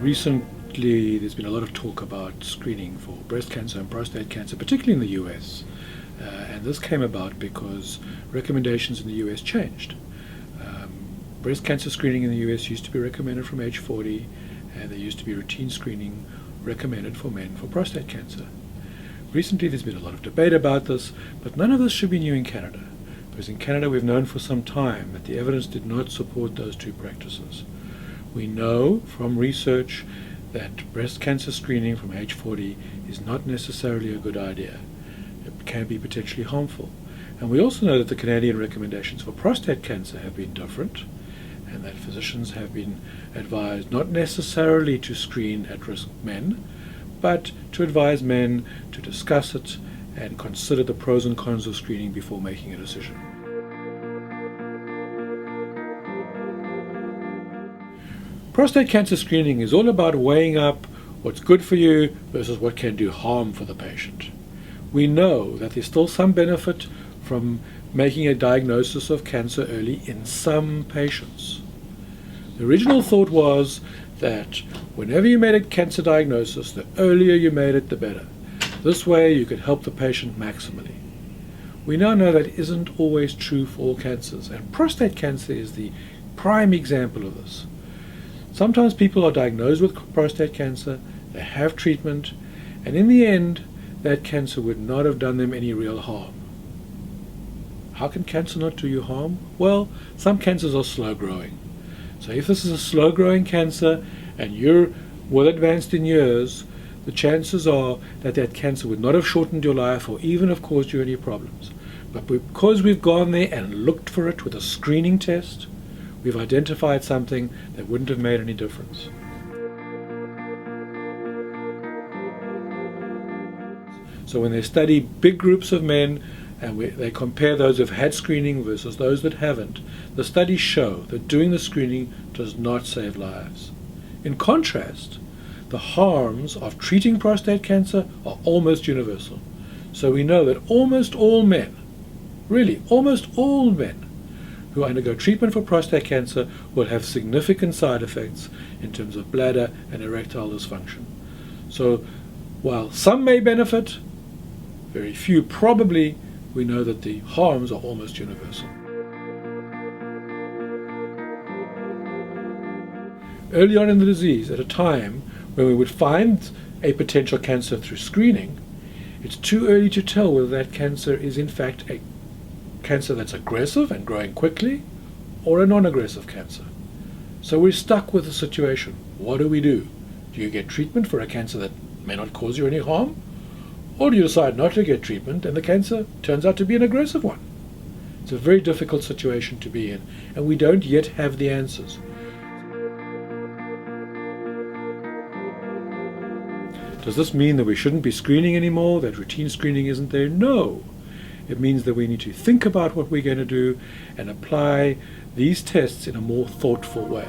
Recently, there's been a lot of talk about screening for breast cancer and prostate cancer, particularly in the US. And this came about because recommendations in the US changed. Breast cancer screening in the US used to be recommended from age 40, and there used to be routine screening recommended for men for prostate cancer. Recently, there's been a lot of debate about this, but none of this should be new in Canada, because in Canada we've known for some time that the evidence did not support those two practices. We know from research that breast cancer screening from age 40 is not necessarily a good idea. It can be potentially harmful. And we also know that the Canadian recommendations for prostate cancer have been different, and that physicians have been advised not necessarily to screen at-risk men, but to advise men to discuss it and consider the pros and cons of screening before making a decision. Prostate cancer screening is all about weighing up what's good for you versus what can do harm for the patient. We know that there's still some benefit from making a diagnosis of cancer early in some patients. The original thought was that whenever you made a cancer diagnosis, the earlier you made it, the better. This way you could help the patient maximally. We now know that isn't always true for all cancers, and prostate cancer is the prime example of this. Sometimes people are diagnosed with prostate cancer, they have treatment, and in the end, that cancer would not have done them any real harm. How can cancer not do you harm? Well, some cancers are slow growing. So if this is a slow growing cancer and you're well advanced in years, the chances are that that cancer would not have shortened your life or even have caused you any problems. But because we've gone there and looked for it with a screening test, we've identified something that wouldn't have made any difference. So when they study big groups of men and they compare those who've had screening versus those that haven't, the studies show that doing the screening does not save lives. In contrast, the harms of treating prostate cancer are almost universal. So we know that almost all men, really almost all men, who undergo treatment for prostate cancer will have significant side effects in terms of bladder and erectile dysfunction. So while some may benefit, very few probably, we know that the harms are almost universal. Early on in the disease, at a time when we would find a potential cancer through screening, it's too early to tell whether that cancer is in fact a cancer that's aggressive and growing quickly, or a non-aggressive cancer. So we're stuck with the situation. What do we do? Do you get treatment for a cancer that may not cause you any harm? Or do you decide not to get treatment and the cancer turns out to be an aggressive one? It's a very difficult situation to be in, and we don't yet have the answers. Does this mean that we shouldn't be screening anymore, that routine screening isn't there? No. It means that we need to think about what we're going to do and apply these tests in a more thoughtful way.